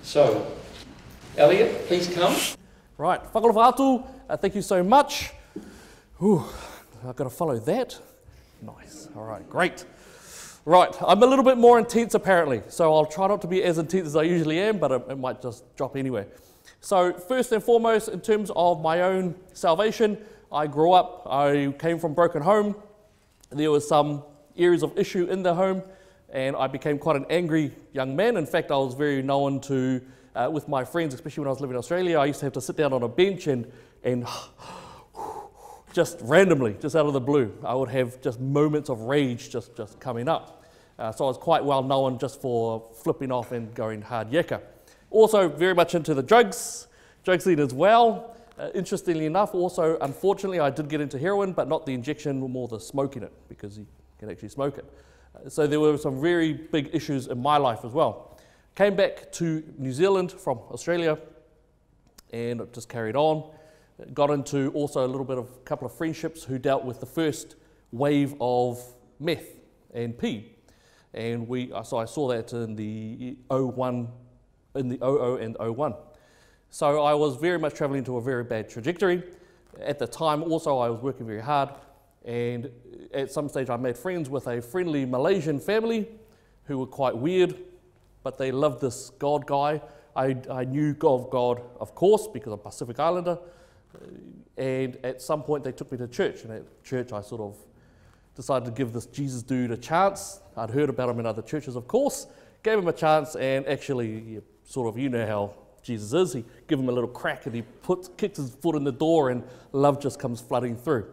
So, Elliott, please come. Right, whakalofa atu, thank you so much. Ooh, I've got to follow that. Nice, all right, great. Right, I'm a little bit more intense apparently, so I'll try not to be as intense as I usually am, but it might just drop anyway. So first and foremost, in terms of my own salvation, I grew up, I came from a broken home. There was some areas of issue in the home, and I became quite an angry young man. In fact, I was very known to, with my friends, especially when I was living in Australia, I used to have to sit down on a bench and just randomly, just out of the blue, I would have just moments of rage just coming up. So I was quite well known just for flipping off and going hard yakka. Also very much into the drug scene as well. Interestingly enough, also, unfortunately, I did get into heroin, but not the injection, more the smoking it, because you can actually smoke it. So there were some very big issues in my life as well. Came back to New Zealand from Australia, and it just carried on. Got into also a little bit of a couple of friendships who dealt with the first wave of meth and P. And so I saw that in the 00 and 01. So I was very much traveling to a very bad trajectory. At the time also I was working very hard, and at some stage I made friends with a friendly Malaysian family who were quite weird, but they loved this God guy. I knew of God, of course, because I'm Pacific Islander, and at some point they took me to church, and at church I sort of decided to give this Jesus dude a chance. I'd heard about him in other churches, of course, gave him a chance, and actually, you know how Jesus is. He give him a little crack and he kicks his foot in the door and love just comes flooding through.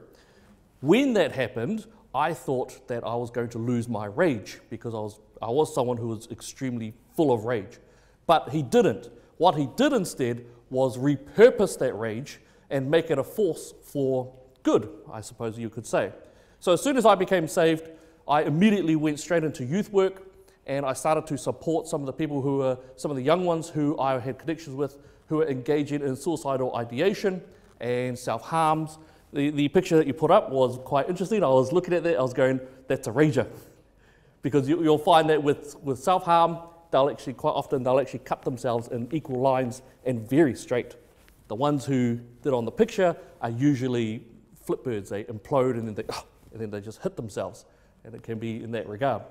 When that happened, I thought that I was going to lose my rage because I was someone who was extremely full of rage. But he didn't. What he did instead was repurpose that rage and make it a force for good, I suppose you could say. So as soon as I became saved, I immediately went straight into youth work, and I started to support some of the people who were, some of the young ones who I had connections with, who were engaging in suicidal ideation and self-harms. The picture that you put up was quite interesting. I was looking at that, I was going, that's a rager. Because you'll find that with self-harm, quite often they'll actually cut themselves in equal lines and very straight. The ones who did on the picture are usually flipbirds. They implode and then they just hit themselves. And it can be in that regard.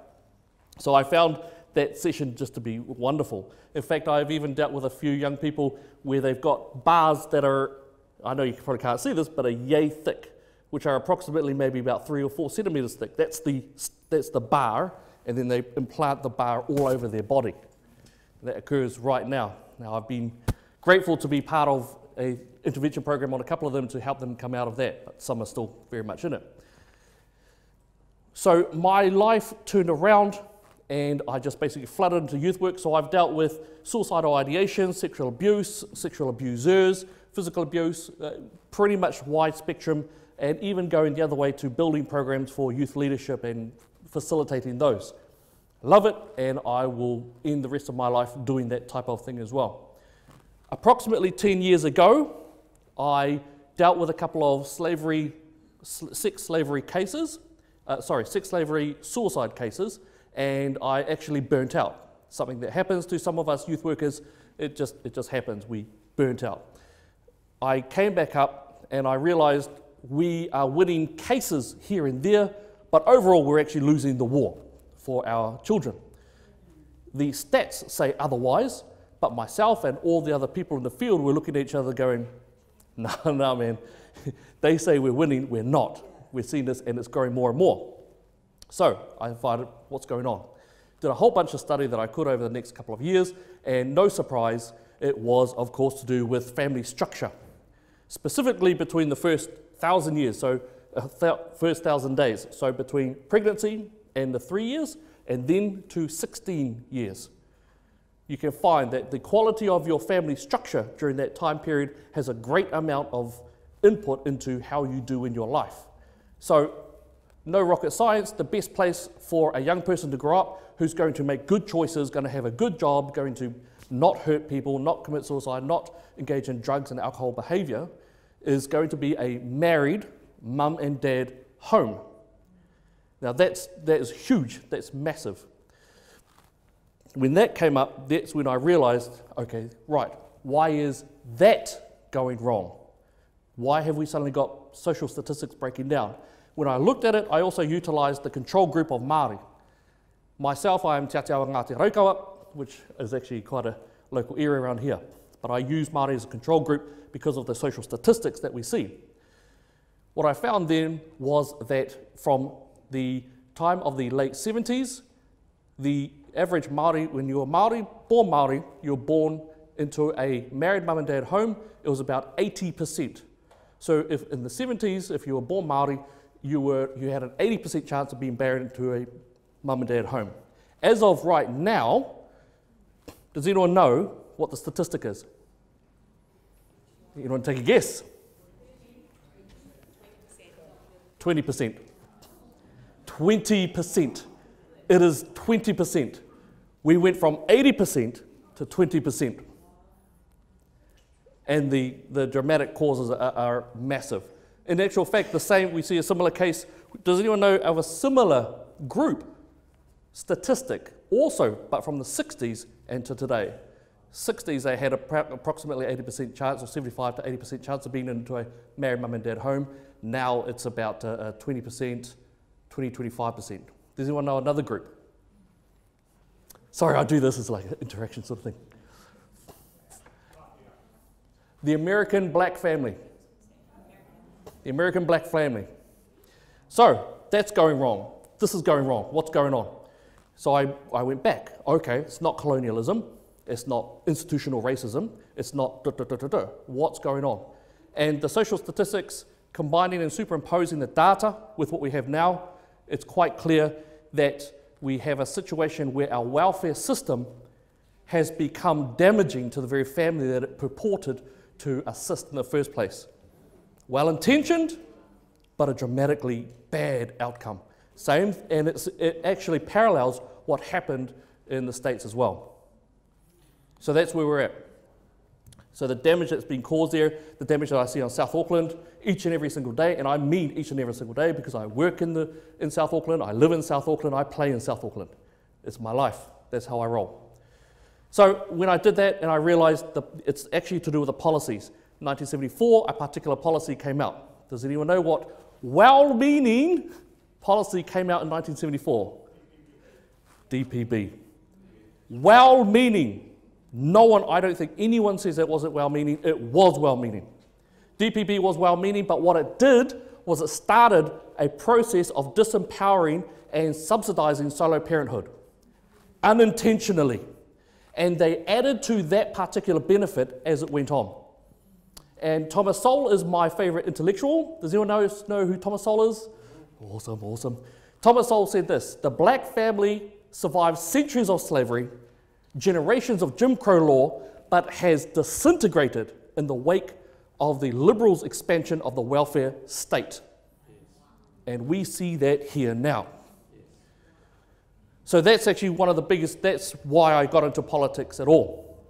So I found that session just to be wonderful. In fact, I've even dealt with a few young people where they've got bars that are, I know you probably can't see this, but are yay thick, which are approximately maybe about 3 or 4 centimeters thick. That's the bar, and then they implant the bar all over their body. That occurs right now. Now, I've been grateful to be part of an intervention program on a couple of them to help them come out of that, but some are still very much in it. So my life turned around, and I just basically flooded into youth work. So I've dealt with suicidal ideation, sexual abuse, sexual abusers, physical abuse, pretty much wide spectrum, and even going the other way to building programs for youth leadership and facilitating those. Love it, and I will end the rest of my life doing that type of thing as well. Approximately 10 years ago, I dealt with a couple of sex slavery suicide cases, and I actually burnt out. Something that happens to some of us youth workers, it just happens, we burnt out. I came back up and I realized we are winning cases here and there, but overall we're actually losing the war for our children. The stats say otherwise, but myself and all the other people in the field were looking at each other going, no man, they say we're winning, we're not. We're seeing this and it's growing more and more. So I invited, what's going on? Did a whole bunch of study that I could over the next couple of years, and no surprise, it was of course to do with family structure. Specifically between the first 1,000 years, so first 1,000 days, so between pregnancy and the 3 years, and then to 16 years. You can find that the quality of your family structure during that time period has a great amount of input into how you do in your life. So, no rocket science, the best place for a young person to grow up who's going to make good choices, going to have a good job, going to not hurt people, not commit suicide, not engage in drugs and alcohol behavior, is going to be a married mum and dad home. Now that is huge, that's massive. when that came up, that's when I realised, okay, right, why is that going wrong? Why have we suddenly got social statistics breaking down? When I looked at it, I also utilised the control group of Māori. Myself, I am Te Atiawa Ngāti Raukawa, which is actually quite a local area around here. But I use Māori as a control group because of the social statistics that we see. What I found then was that from the time of the late 70s, the average Māori, when you were Māori, you were born into a married mum and dad home, it was about 80%. So if in the 70s, if you were born Māori, you had an 80% chance of being married into a mum and dad home. As of right now, does anyone know what the statistic is? Anyone take a guess? 20%. 20%. It is 20%. We went from 80% to 20%. And the dramatic causes are massive. In actual fact, we see a similar case. Does anyone know of a similar group statistic also, but from the 60s and to today? 60s, they had approximately 80% chance, or 75 to 80% chance of being into a married mum and dad home. Now it's about 20%, 25%. Does anyone know another group? Sorry, I do this as like an interaction sort of thing. The American black family. The American black family. So that's going wrong. This is going wrong. What's going on? So I went back. Okay, it's not colonialism. It's not institutional racism. It's not da-da-da-da-da. What's going on? And the social statistics, combining and superimposing the data with what we have now, it's quite clear that we have a situation where our welfare system has become damaging to the very family that it purported to assist in the first place. Well-intentioned, but a dramatically bad outcome. Same, and it actually parallels what happened in the States as well. So that's where we're at. So the damage that's been caused there, the damage that I see on South Auckland each and every single day, and I mean each and every single day because I work in South Auckland, I live in South Auckland, I play in South Auckland. It's my life. That's how I roll. So when I did that and I realised that it's actually to do with the policies. In 1974, a particular policy came out. Does anyone know what well-meaning policy came out in 1974? DPB. Well-meaning. No one, I don't think anyone says it wasn't well-meaning. It was well-meaning. DPB was well-meaning, but what it did was it started a process of disempowering and subsidising solo parenthood, unintentionally. And they added to that particular benefit as it went on. And Thomas Sowell is my favourite intellectual. Does anyone know who Thomas Sowell is? Awesome, awesome. Thomas Sowell said this: the black family survived centuries of slavery, generations of Jim Crow law, but has disintegrated in the wake of the Liberals' expansion of the welfare state. And we see that here now. So that's actually one of the biggest, that's why I got into politics at all.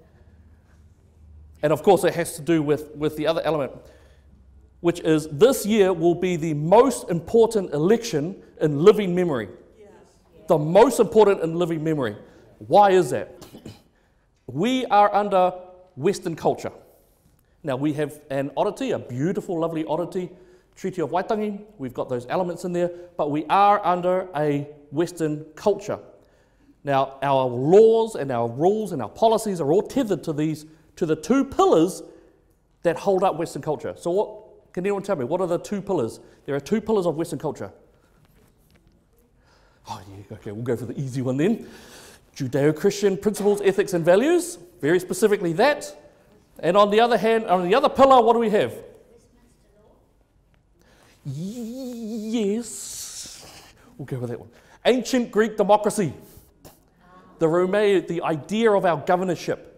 And of course it has to do with the other element, which is this year will be the most important election in living memory. Yes. The most important in living memory. Why is that? We are under Western culture. Now we have an oddity, a beautiful, lovely oddity, Treaty of Waitangi. We've got those elements in there, but we are under a Western culture. Now our laws and our rules and our policies are all tethered to the two pillars that hold up Western culture. So what, can anyone tell me, what are the two pillars? There are two pillars of Western culture. Oh yeah, okay, we'll go for the easy one then. Judeo-Christian principles, ethics and values, very specifically that. And on the other hand, on the other pillar, what do we have? Yes, we'll go with that one. Ancient Greek democracy, the idea of our governorship.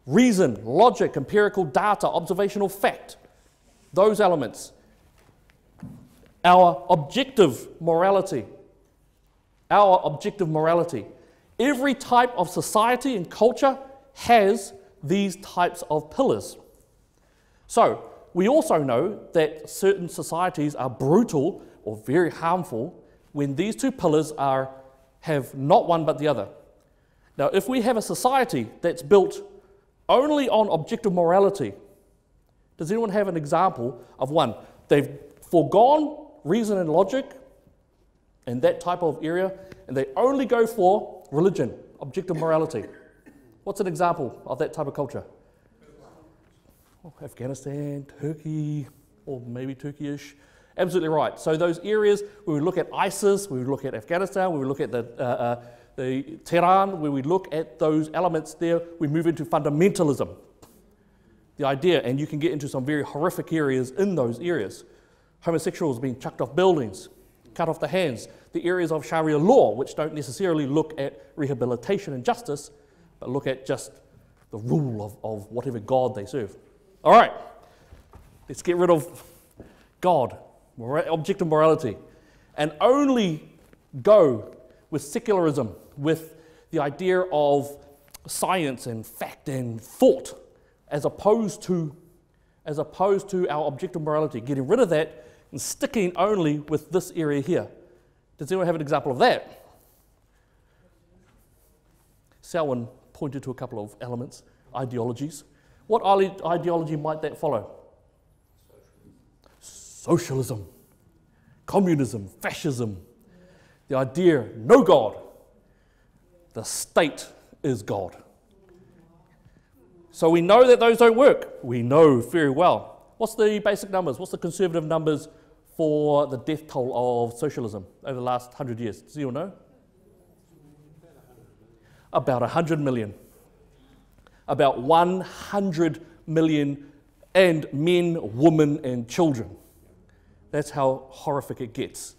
Reason, logic, empirical data, observational fact, those elements. Our objective morality. Our objective morality. Every type of society and culture has these types of pillars. So, we also know that certain societies are brutal or very harmful when these two pillars have not one but the other. Now, if we have a society that's built only on objective morality, does anyone have an example of one? They've foregone reason and logic in that type of area, and they only go for religion, objective morality. What's an example of that type of culture? Oh, Afghanistan, Turkey, or maybe Turkey-ish. Absolutely right. So those areas where we look at ISIS, where we look at Afghanistan, where we look at the Tehran, where we look at those elements there, we move into fundamentalism. The idea, and you can get into some very horrific areas in those areas. Homosexuals being chucked off buildings, cut off the hands. The areas of Sharia law, which don't necessarily look at rehabilitation and justice, but look at just the rule of whatever God they serve. All right, let's get rid of God, objective morality, and only go with secularism, with the idea of science and fact and thought, as opposed to our objective morality, getting rid of that and sticking only with this area here. Does anyone have an example of that? Selwyn pointed to a couple of elements, ideologies. What ideology might that follow? Socialism, communism, fascism. The idea, no God. The state is God. So we know that those don't work. We know very well. What's the basic numbers? What's the conservative numbers for the death toll of socialism over the last 100 years? Does anyone know? About 100 million. About 100 million, and men, women, and children. That's how horrific it gets.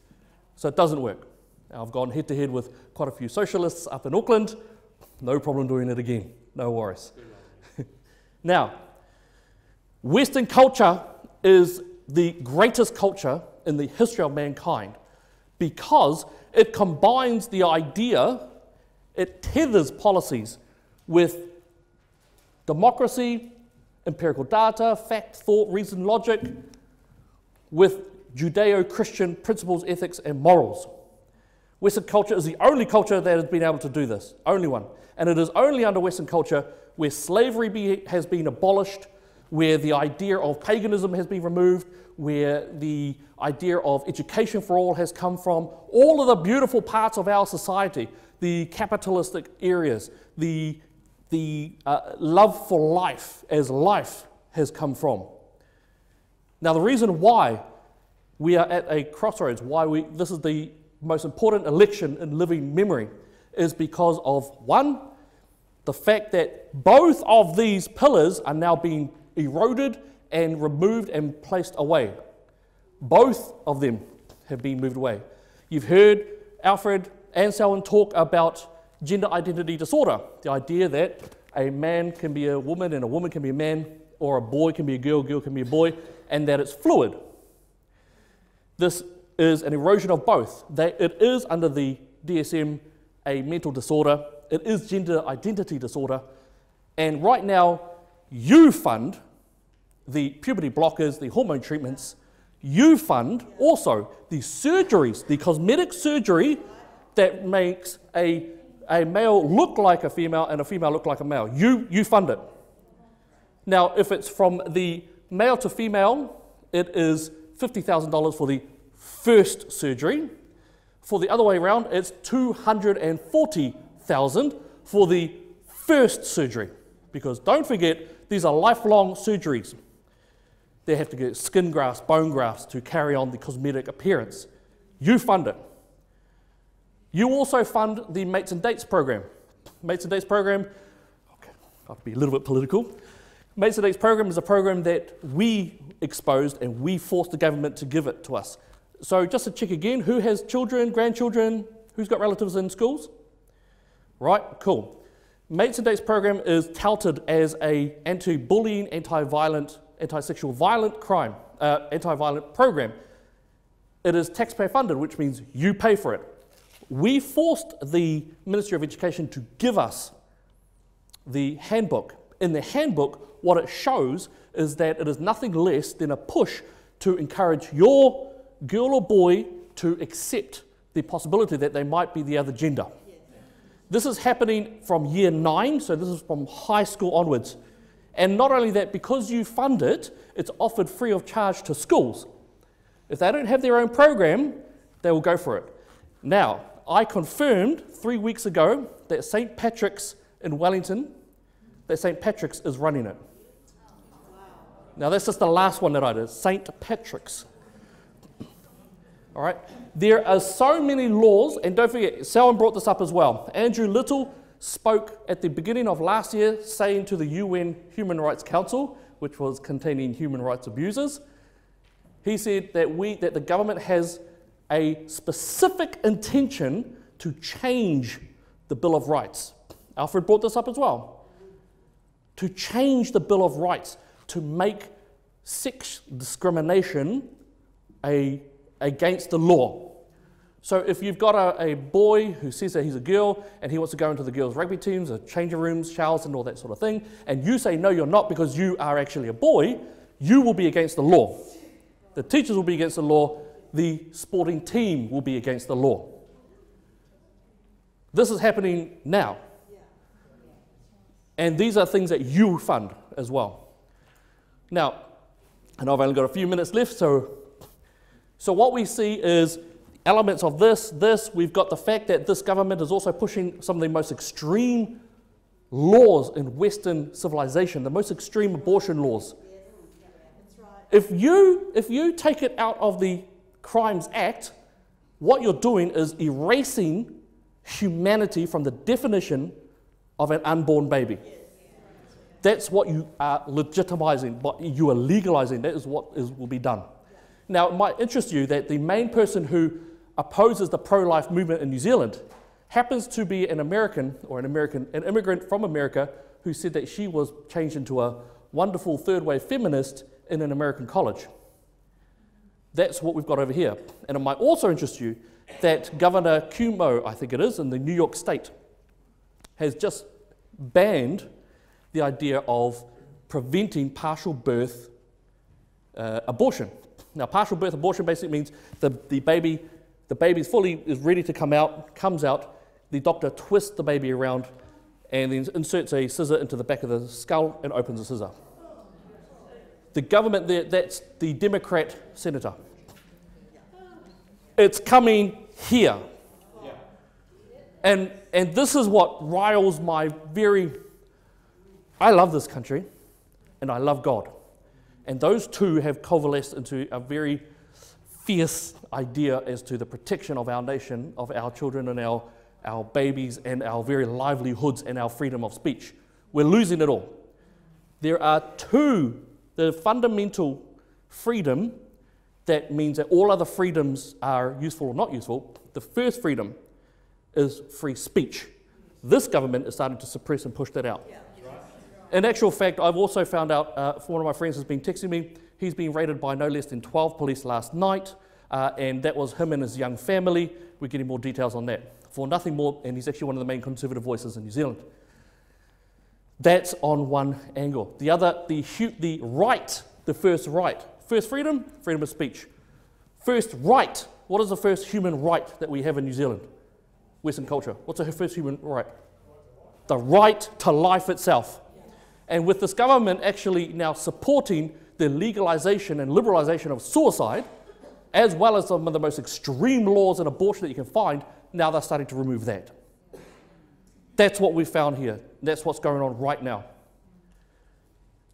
So it doesn't work. Now, I've gone head-to-head with quite a few socialists up in Auckland. No problem doing it again. No worries. Now, Western culture is the greatest culture in the history of mankind because it combines the idea, it tethers policies with democracy, empirical data, fact, thought, reason, logic, with Judeo-Christian principles, ethics, and morals. Western culture is the only culture that has been able to do this, only one. And it is only under Western culture where slavery has been abolished, where the idea of paganism has been removed, where the idea of education for all has come from, all of the beautiful parts of our society, the capitalistic areas, the love for life as life has come from. Now, the reason why we are at a crossroads, why this is the most important election in living memory, is because of, one, the fact that both of these pillars are now being eroded and removed and placed away. Both of them have been moved away. You've heard Alfred and Selwyn talk about gender identity disorder, the idea that a man can be a woman and a woman can be a man, or a boy can be a girl can be a boy, and that it's fluid. This is an erosion of both. It is under the DSM a mental disorder, it is gender identity disorder, and right now you fund the puberty blockers, the hormone treatments, you fund also the surgeries, the cosmetic surgery that makes a male look like a female and a female look like a male. You fund it. Now, if it's from the male to female, it is $50,000 for the first surgery. For the other way around, it's $240,000 for the first surgery. Because don't forget, these are lifelong surgeries. They have to get skin grafts, bone grafts to carry on the cosmetic appearance. You fund it. You also fund the Mates and Dates program. Mates and Dates program, okay, I'll be a little bit political. Mates and Dates program is a program that we exposed and we forced the government to give it to us. So just to check again, who has children, grandchildren, who's got relatives in schools? Right, cool. Mates and Dates program is touted as a anti-bullying, anti-violent, anti-sexual violent crime, anti-violent program. It is taxpayer funded, which means you pay for it. We forced the Ministry of Education to give us the handbook. In the handbook, what it shows is that it is nothing less than a push to encourage your girl or boy to accept the possibility that they might be the other gender. This is happening from year 9, so this is from high school onwards. And not only that, because you fund it, it's offered free of charge to schools. If they don't have their own program, they will go for it. Now, I confirmed 3 weeks ago that St. Patrick's in Wellington, that St. Patrick's is running it. Now, that's just the last one that I did, St. Patrick's. All right? There are so many laws, and don't forget, Selwyn brought this up as well. Andrew Little spoke at the beginning of last year saying to the UN Human Rights Council, which was containing human rights abusers, he said that the government has a specific intention to change the Bill of Rights. Alfred brought this up as well. To change the Bill of Rights, to make sex discrimination against the law. So if you've got a boy who says that he's a girl and he wants to go into the girls' rugby teams, the changing rooms, showers and all that sort of thing, and you say, no, you're not because you are actually a boy, you will be against the law. The teachers will be against the law. The sporting team will be against the law. This is happening now. And these are things that you fund as well. Now, I know I've only got a few minutes left, so what we see is elements of this. We've got the fact that this government is also pushing some of the most extreme laws in Western civilization, the most extreme abortion laws. If you take it out of the Crimes Act, what you're doing is erasing humanity from the definition of an unborn baby. That's what you are legitimizing, what you are legalizing. That is what will be done. Now, it might interest you that the main person who opposes the pro-life movement in New Zealand happens to be an immigrant from America who said that she was changed into a wonderful third-wave feminist in an American college. That's what we've got over here. And it might also interest you that Governor Cuomo, I think it is, in the New York State, has just banned the idea of preventing partial birth abortion. Now, partial birth abortion basically means the baby is ready to come out, comes out, the doctor twists the baby around and then inserts a scissor into the back of the skull and opens the scissor. The government there, that's the Democrat senator. It's coming here. And this is what riles my I love this country and I love God. And those two have coalesced into a very fierce idea as to the protection of our nation, of our children and our babies and our very livelihoods and our freedom of speech. We're losing it all. There are the fundamental freedom that means that all other freedoms are useful or not useful. The first freedom is free speech. This government is starting to suppress and push that out. Yeah. In actual fact, I've also found out, one of my friends has been texting me, he's been raided by no less than 12 police last night, and that was him and his young family. We're getting more details on that. For nothing more, and he's actually one of the main conservative voices in New Zealand. That's on one angle. The other, the right, the first right. First freedom, freedom of speech. First right, what is the first human right that we have in New Zealand? Western culture. What's the first human right? The right to life itself. And with this government actually now supporting the legalization and liberalization of suicide, as well as some of the most extreme laws in abortion that you can find, now they're starting to remove that. That's what we found here. That's what's going on right now.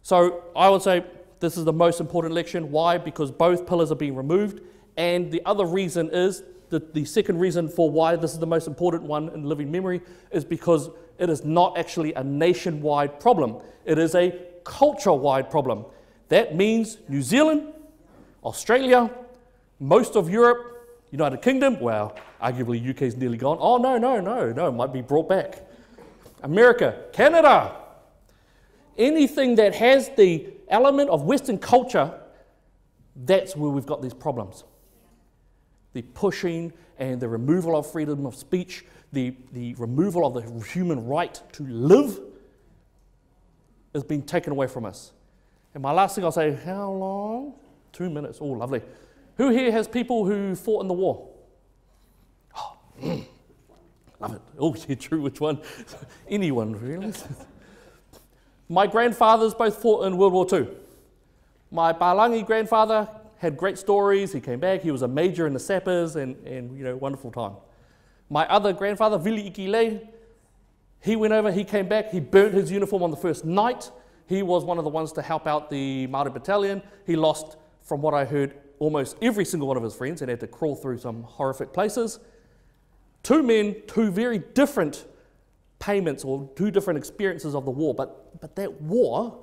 So I would say this is the most important election. Why? Because both pillars are being removed. And the other reason is, the second reason for why this is the most important one in living memory is because it is not actually a nationwide problem. It is a culture-wide problem. That means New Zealand, Australia, most of Europe, United Kingdom, well, arguably UK is nearly gone. Oh, no, it might be brought back. America, Canada, anything that has the element of Western culture, that's where we've got these problems. The pushing and the removal of freedom of speech, the removal of the human right to live has been taken away from us. And my last thing I'll say, how long? 2 minutes, oh lovely. Who here has people who fought in the war? Love it. Oh, yeah, true, which one? Anyone, really. My grandfathers both fought in World War II. My Palangi grandfather had great stories. He came back. He was a major in the sappers and wonderful time. My other grandfather, Elliott Ikelei, he went over, he came back, he burnt his uniform on the first night. He was one of the ones to help out the Māori battalion. He lost, from what I heard, almost every single one of his friends and had to crawl through some horrific places. Two men, two very different payments or two different experiences of the war, but that war,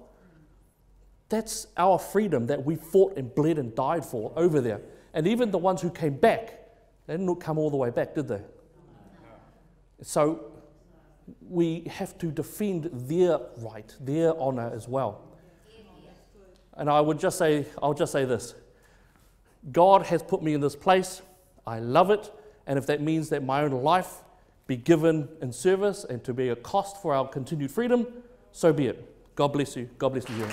that's our freedom that we fought and bled and died for over there. And even the ones who came back, they didn't come all the way back, did they? So we have to defend their right, their honour as well. And I'll just say this. God has put me in this place. I love it. And if that means that my own life be given in service and to be a cost for our continued freedom, so be it. God bless you. God bless you.